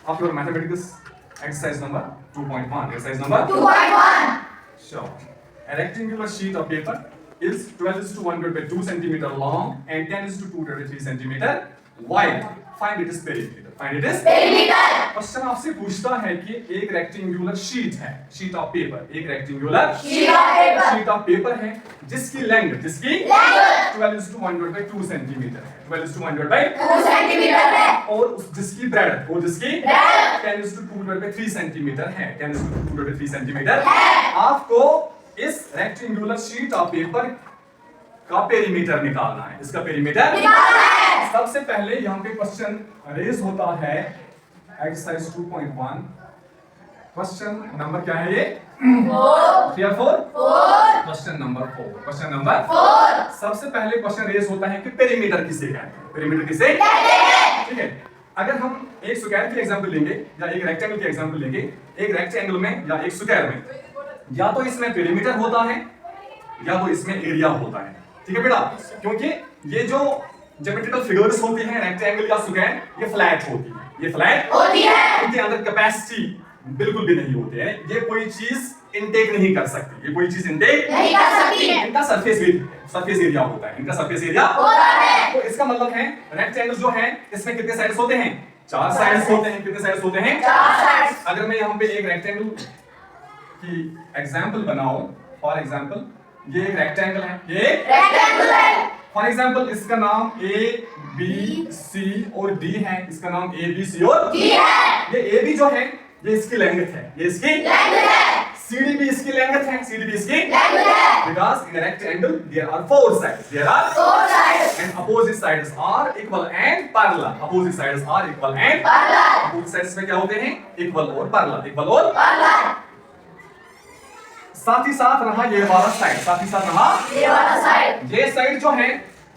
of your mathematics exercise number 2.1. Exercise number 2.1. Sure. A rectangular sheet of paper is 12:1/2 centimeter long and 10:2/3 centimeter wide. Find its perimeter. Find its Perimeter. Question आपसे पूछता है कि एक rectangular sheet है, sheet of paper, एक rectangular sheet of paper है जिसकी length 12:1/2 centimetre है, 12:1/2 सेंटीमीटर है और जिसकी ब्रेड और जिसकी 10:2/3 सेंटीमीटर है, 10:2/3 सेंटीमीटर है। आपको इस रेक्टेंगुलर शीट ऑफ पेपर का पेरीमीटर निकालना है, इसका पेरीमीटर निकालना है। सबसे पहले यहाँ पे क्वेश्चन रेज होता है एक्सरसाइज 2.1। क्वेश्चन नंबर क्या है ये? 4 क्वेश्चन नंबर 4। क्वेश्चन नंबर 4 सबसे पहले क्वेश्चन रेज होता है कि पेरीमीटर किसे कहते हैं, पेरीमीटर किसे कहते हैं। ठीक है, अगर हम एक स्क्वायर की एग्जांपल लेंगे या एक रेक्टेंगल की एग्जांपल लेंगे, एक रेक्टेंगल में या एक स्क्वायर में या तो इसमें पेरीमीटर होता है या तो इसमें एरिया होता है। ठीक है बेटा, क्योंकि ये जो ज्योमेट्रिकल फिगर्स होती हैं रेक्टेंगल या स्क्वायर, ये फ्लैट होती है, ये फ्लैट होती है। इनके अंदर कैपेसिटी बिल्कुल भी नहीं होती है, ये कोई चीज इनटेक नहीं कर सकती, ये कोई चीज इनटेक नहीं कर सकती। इनका सरफेस एरिया होता है, इनका सरफेस एरिया होता है। तो इसका मतलब है रेक्टेंगल जो है इसमें कितने साइड्स होते हैं? 4 साइड्स होते हैं। कितने साइड्स होते हैं? 4 साइड्स। अगर मैं यहाँ पे एक रेक्टेंगल की एग्जांपल बनाऊं, फॉर एग्जांपल ये एक रेक्टेंगल है, ये रेक्टेंगल है। फॉर एग्जांपल इसका नाम A B C और D है, इसका नाम A B C और D है। ये A B जो है ये इसकी लेंथ है, ये इसकी लेंथ है। CD भी इसकी लेंथ है, CD भी इसकी लेंथ है। because in a rectangle there are 4 sides, there are 4 sides. and opposite sides are equal and parallel, opposite sides are equal and parallel. opposite sides में क्या होते हैं? इक्वल और पैरेलल, इक्वल और पैरेलल। साथ ही साथ रहा ये वाला साइड, साथ ही साथ रहा ये वाला साइड। ये साइड जो है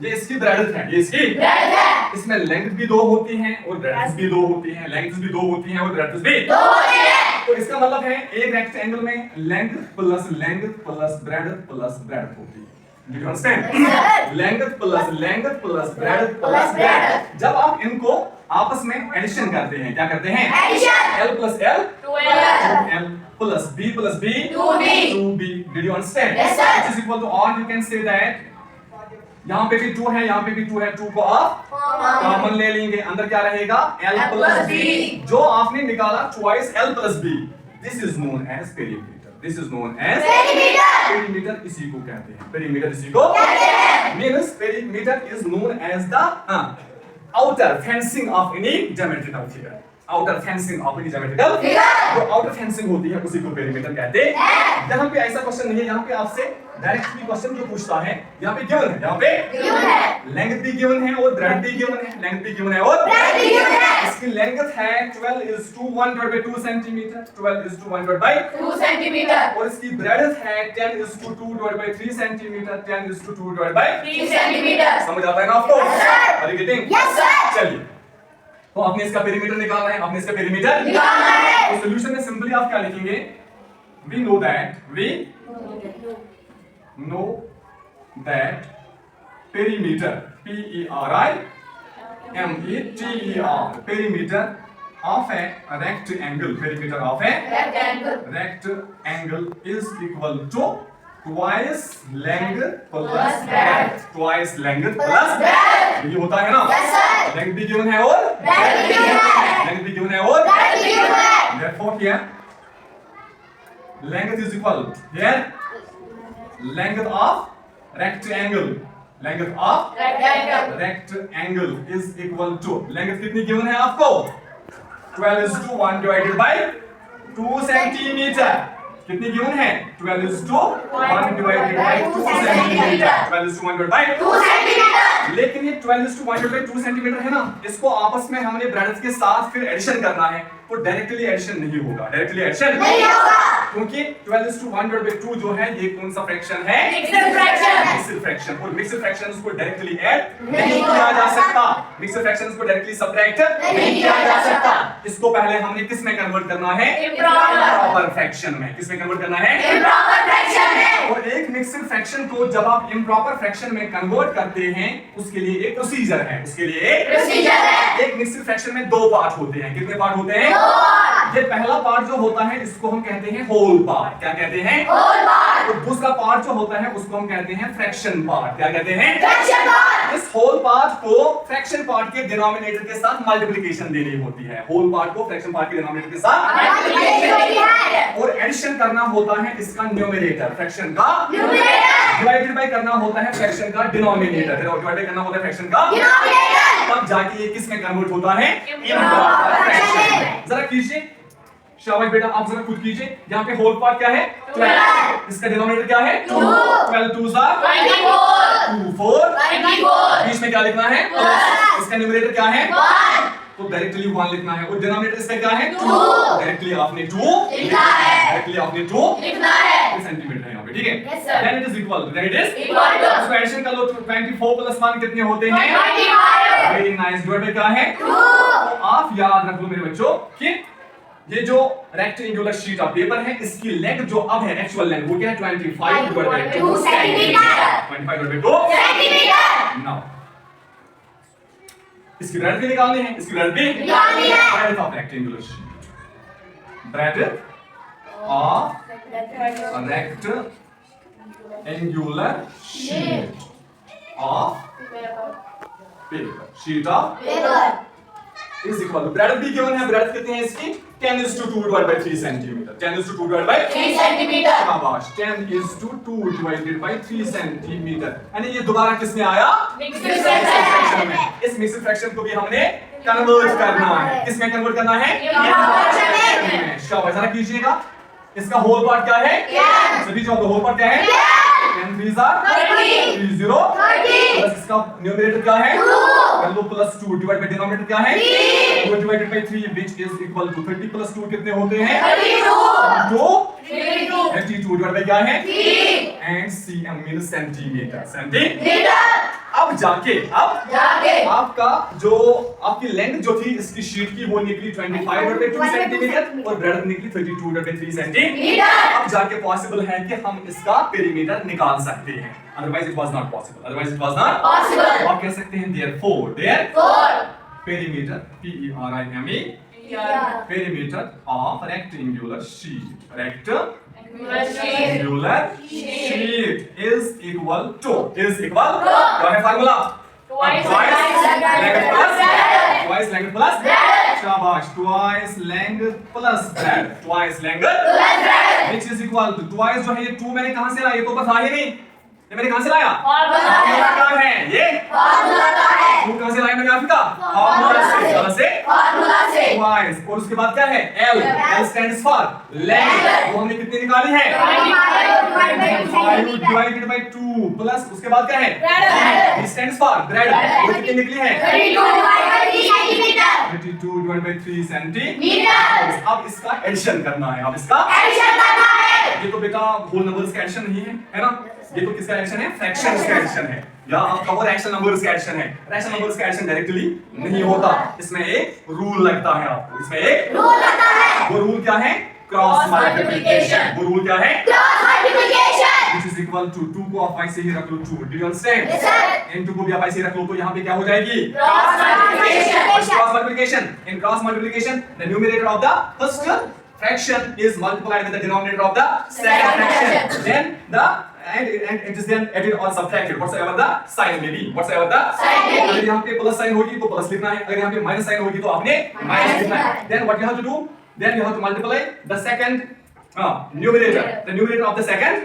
ये इसकी ब्रेडथ है, ये इसकी ब्रेडथ है। इसमें लेंथ भी 2 होती हैं और ब्रेडथ भी 2 होती हैं, लेंथ भी 2 होती हैं और ब्रेडथ भी 2 होती है। तो इसका मतलब है एक रेक्टेंगल में लेंथ प्लस ब्रेडथ होती है। Do you understand? Length plus breadth. जब आप इनको आपस में एडिशन करते हैं, क्या करते हैं? Addition. L plus L 12 L plus B 2B 2B. Did you understand? Yes, sir. Which is equal to, or you can say that यहाँ पे भी 2 है, यहाँ पे भी 2 है, 2 को आप कॉमन ले लेंगे, अंदर क्या रहेगा? L plus B। जो आपने निकाला twice L plus B, this is known as perimeter. This is known as perimeter. perimeter, इसी को कहते हैं, perimeter इसी को कहते हैं। means perimeter is known as the outer fencing of any geometrical figure. outer fencing of any geometrical figure। जो outer fencing होती है उसी को perimeter कहते हैं। यहाँ पे ऐसा क्वेश्चन नहीं है, यहाँ पे आपसे डायरेक्टली क्वेश्चन जो पूछता है यहाँ पे गिवन है, यहाँ पे गिवन है। लेंथ भी गिवन है और ब्रेड्थ भी गिवन है, लेंथ भी गिवन है और ब्रेडथ भी गिवन है। इसकी लेंथ है 12:1/2 सेंटीमीटर, 12:1/2 2 सेंटीमीटर। और इसकी ब्रेड्थ है 10:2/3 सेंटीमीटर, 10:2/3 3 सेंटीमीटर। समझ आता है ना आपको? Yes, sir. Are you getting? Yes, sir. चलिए, तो आपने इसका पेरीमीटर निकालना है, आपने इसका पेरीमीटर निकालना है। तो सॉल्यूशन में सिंपली आप क्या लिखेंगे? We know that perimeter P-E-R-I-M-E-T-E-R perimeter of a rectangle, perimeter of a rectangle is equal to twice length plus breadth, twice length plus breadth। ये होता है ना? Yes, sir। लेंथ भी गिवन है और ब्रेडथ भी गिवन है। लेंथ भी गिवन है और ब्रेडथ भी गिवन है। therefore here length is equal here length of rectangle is equal to length कितनी गिवन है आपको? 12:1/2 सेंटीमीटर। कितनी गिवन है? 12:1/2 सेंटीमीटर, 12:1/2 सेंटीमीटर। लेकिन ये 12:1/2 सेंटीमीटर है ना, इसको आपस में हमने ब्रेडथ के साथ फिर एडिशन करना है, तो डायरेक्टली एडिशन नहीं होगा, डायरेक्टली एडिशन नहीं होगा। क्योंकि 12:1/2 जो है ये कौन सा फ्रैक्शन है? Mixed fraction. Mixed fraction. और मिक्स्ड फ्रैक्शंस को डायरेक्टली ऐड नहीं नहीं किया किया जा जा सकता, मिक्स्ड फ्रैक्शंस को डायरेक्टली सबट्रैक्ट नहीं किया जा सकता। इसको पहले हमने किस में कन्वर्ट करना है? इम्प्रॉपर फ्रैक्शन में। किस में कन्वर्ट करना है? इम्प्रॉपर फ्रैक्शन में। और एक मिक्स्ड फ्रैक्शन को जब आप इम्प्रॉपर फ्रैक्शन में कन्वर्ट करते हैं उसके लिए एक प्रोसीजर है, उसके लिए प्रोसीजर है। एक मिक्स्ड फ्रैक्शन में 2 पार्ट होते हैं। कितने पार्ट होते हैं? ये पहला पार्ट जो होता है इसको हम कहते हैं होल पार्ट। क्या कहते हैं? Whole part. और दूसरा पार्ट जो होता है उसको हम कहते हैं फ्रैक्शन पार्ट। क्या कहते हैं? Fraction part. इस होल पार्ट को फ्रैक्शन पार्ट के डिनोमिनेटर के साथ मल्टीप्लिकेशन देनी होती है। होल पार्ट को फ्रैक्शन पार्ट के डिनोमिनेटर के साथ मल्टीप्लिकेशन होती है। और एडिशन करना होता है इसका न्यूमरेटर, फ्रैक्शन का न्यूमरेटर। डिवाइडेड बाय करना होता है फ्रैक्शन का डिनोमिनेटर, डिवाइड करना होता है फ्रैक्शन का डिनोमिनेटर। तब जाके ये किस में कन्वर्ट होता है? इम्प्रॉपर फ्रैक्शन में। जरा कीजिए, शाबाश बेटा, आप जरा खुद कीजिए। यहाँ पे होल पार्ट क्या है? 12। इसका डिनोमिनेटर क्या है? 2। 12 2 सा 24। 2 4। 24। बीच में क्या लिखना है? Plus। इसका न्यूमरेटर क्या है? 1। तो डायरेक्टली 1 लिखना है। और डिनोमिनेटर इसका क्या है? 2। डायरेक्टली आपने 2 लिखना है। डायरेक्टली आपने 2 लिखना है। सेंटीमीटर है यहाँ पे, ठीक है? Yes, sir. Then it is equal to, then it is Equal to। इसको एडिशन कर लो। 24 प्लस 1 कितने होते हैं? 25। Very nice. डिवाइड बाय क्या है? 2। तो आप याद रख लो मेरे बच्चों कि ये जो रेक्टेंगुलर शीट ऑफ पेपर है इसकी लेंथ जो अब है एक्चुअल लेंथ वो क्या है? 25 divide by 2 centimetre. 25 divide by 2 centimetre. Now इसकी ब्रेड्थ भी निकालनी है, इसकी ब्रेड्थ भी निकालनी है। Breadth of rectangular sheet, breadth of rectangular sheet of paper, sheet of paper. is equal to breadth भी given है। breadth कितनी है इसकी? 10:2 divided by 3 centimeter, 10:2 divided by 3 centimetre. शाबाश, 10:2 divided by 3 centimeter। यानी ये दोबारा किस में आया? मिक्स्ड मिक्स्ड फ्रैक्शन फ्रैक्शन में। इस मिक्स्ड फ्रैक्शन को भी हमने कन्वर्ट करना है। किस में कन्वर्ट करना है? फ्रैक्शन में। शाबाश, जरा कीजिएगा। इसका होल पार्ट क्या है? सभी जो होल पार्ट क्या है? 10 3s are 30। 30 प्लस इसका न्यूमरेटर क्या है? 2 प्लस 2 डिवाइड बाय डिनोमिनेटर क्या है? 2 divided by 3 which is equal to 30 plus 2 कितने होते हैं? 32। 2 32 डिवाइड बाय क्या है? 3 and cm means centimetre, centimetre. Metre. अब जाके आपका जो आपकी लेंथ जो थी इसकी शीट की वो निकली 25/2 सेंटीमीटर और ब्रेड्थ निकली 32/3 सेंटीमीटर। मीटर। अब जाके पॉसिबल है कि हम इसका पेरीमीटर निकाल सकते हैं, otherwise it was not possible, otherwise it was not possible. और कह सकते हैं therefore there 4 perimeter PERIME perimeter of rectangular sheet, rectangular sheet is equal to क्या है formula? Twice length plus breadth. twice length plus Breadth. शाबाश, twice length plus breadth, twice length which is equal to twice जो है ये 2 मैंने कहां से लाया? ये तो बस आ ही नहीं, ये मैंने कहां से लाया? फार्मूला का है ये, फार्मूला का है। 2 कहां से लाया मैंने आपका? फार्मूला से, कहां से? फार्मूला से। twice और उसके बाद क्या है? L, L stands for length, वो हमने कितनी निकाली है? 5 divided by 2 प्लस उसके बाद क्या है? Breadth. B stands for breadth, वो कितनी निकली है? 32 divided by 3 centimetre. 32 divided by 3 centimetre. Metre. अब इसका एडिशन करना है, अब इसका एडिशन करना है। ये तो बेटा होल नंबर्स का एडिशन नहीं है ना? ये तो किसका एडिशन है? फ्रैक्शंस का एडिशन है या आपका वो रैशनल नंबर्स का एडिशन है। रैशनल नंबर्स का एडिशन डायरेक्टली नहीं होता, इसमें एक रूल लगता है आपको, इसमें एक रूल लगता है। वो रूल क्या है? Cross multiplication. वो रूल क्या है? Cross multiplication. which is equal to 2 को आप ऐसे ही रख लो 2, do you understand? Yes, sir. n2 को भी आप ऐसे ही रख लो तो यहाँ पे क्या हो जाएगी? Cross multiplication. Cross multiplication. In cross multiplication, the numerator of the first fraction is multiplied with the denominator of the second fraction. Then the and it is then added or subtracted whatsoever the sign may be. Whatsoever the Sign may be. अगर यहाँ पे plus sign होगी तो plus लिखना है, अगर यहाँ पे माइनस साइन होगी तो आपने माइनस लिखना है. Then what you have to do? Then you have to multiply the second numerator, the numerator of the second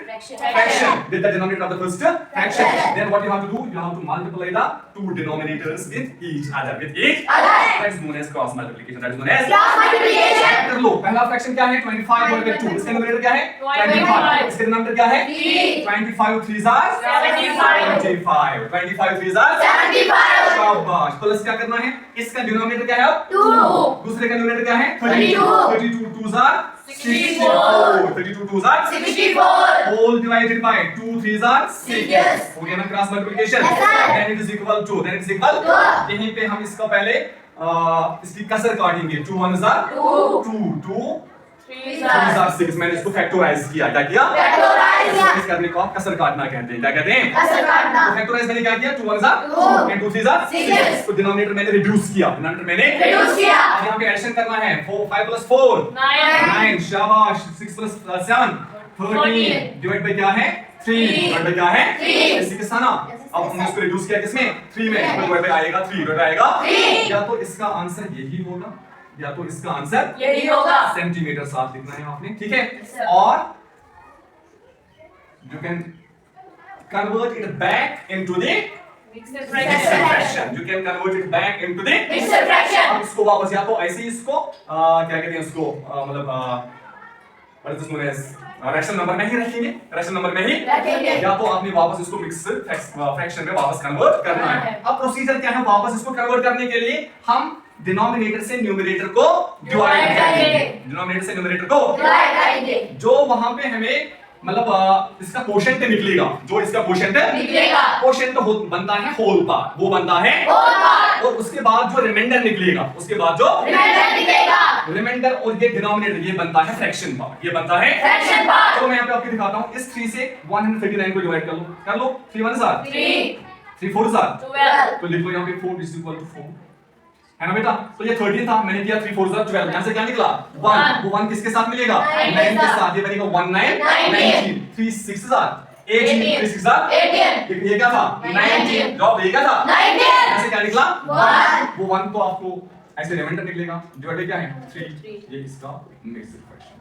fraction with the denominator of the first fraction. Then what you have to do? You have to multiply the two denominators with each other. With each other. That is known as cross multiplication. That is known as cross multiplication. कर लो. पहला fraction क्या है? 25 divided by 2. इसका numerator क्या है? 25. इसका denominator क्या है? 25 3s are 75. 25 3s are 75। शाबाश. प्लस क्या करना है? इसका डिनोमिनेटर क्या है अब? 2। दूसरे का न्यूमरेटर क्या है? 32. 32 2s are 64. 32 2s are 64। whole divided by 2 3s are 6. Yes. हो गया ना cross multiplication? Yes, sir. then it is equal to to. यहीं पे हम इसका पहले इसकी कसर काटेंगे. 2 1s are 2 2 3s are 6. मैंने इसको फैक्टराइज किया. क्या किया? फैक्टराइज। फैक्टराइज करने को आप कसर काटना कहते हैं। क्या कहते हैं? कसर काटना। तो फैक्टराइज मैंने क्या किया? 2 1 सा 2 and 2 3 सा 6 तो डिनोमिनेटर मैंने रिड्यूस किया, डिनोमिनेटर मैंने रिड्यूस किया। अब यहाँ पे एडिशन करना है। 4 5 + 4 9 शाबाश 6 + 7 13 डिवाइड बाय क्या है? 3 डिवाइड बाय क्या है? 3 इसी के साथ अब हमने इसको रिड्यूस किया किसमें? 3 में। डिवाइड बाय आएगा 3 डिवाइड आएगा 3 या तो इसका आंसर यही होगा या तो इसका आंसर यही होगा। सेंटीमीटर साथ लिखना है आपने, ठीक Yes, है? sir. और you can convert it back into the Mixed mixed fraction। fraction. You can convert it back into the Mixed fraction। अब इसको वापस या तो ऐसे ही इसको क्या कहते हैं इसको मतलब what is this known as rational number में ही रखेंगे, रैशनल नंबर में ही रखेंगे। या तो आपने वापस इसको मिक्स फ्रैक्शन में वापस कन्वर्ट करना है। अब प्रोसीजर क्या है? वापस इसको कन्वर्ट करने के लिए हम डिनोमिनेटर से न्यूमरेटर को डिवाइड Divide करेंगे। करेंगे। डिनोमिनेटर से न्यूमरेटर को डिवाइड करेंगे। जो वहां पे हमें मतलब इसका कोशेंट निकलेगा, जो इसका कोशेंट निकलेगा। कोशेंट बनता है होल पार्ट, वो बनता है होल पार्ट। और उसके बाद जो रिमाइंडर निकलेगा, उसके बाद जो रिमाइंडर निकलेगा। रिमाइंडर और ये डिनोमिनेटर ये बनता है फ्रैक्शन पार्ट, ये बनता है फ्रैक्शन पार्ट। तो मैं यहाँ पे आपको दिखाता हूँ। इस 3 से 139 को डिवाइड कर लो 3 1 जार 3 3 4 जार 12 तो लिख लो यहाँ पे 4 इज इक्वल टू 4 है ना बेटा? तो ये 13 था, मैंने किया 3 4 जार 12, यहाँ से क्या निकला 1 वो 1 किसके साथ मिलेगा? 9 के साथ, ये बनेगा 1 9 19 3 6 जार 18 3 6 जार 18 ये क्या था? 19 जवाब ये क्या था? 19 यहाँ से क्या निकला? 1 वो 1 तो आपको ऐसे रिमाइंडर निकलेगा, डिवाइड क्या है 3 ये इसका मिक्स्ड फ्रैक्शन।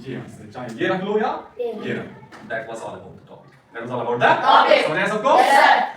ये आंसर चाहे ये रख लो या ये रख लो। That was all about the topic, that was all about the Topic। समझ आया सबको? Yes, sir।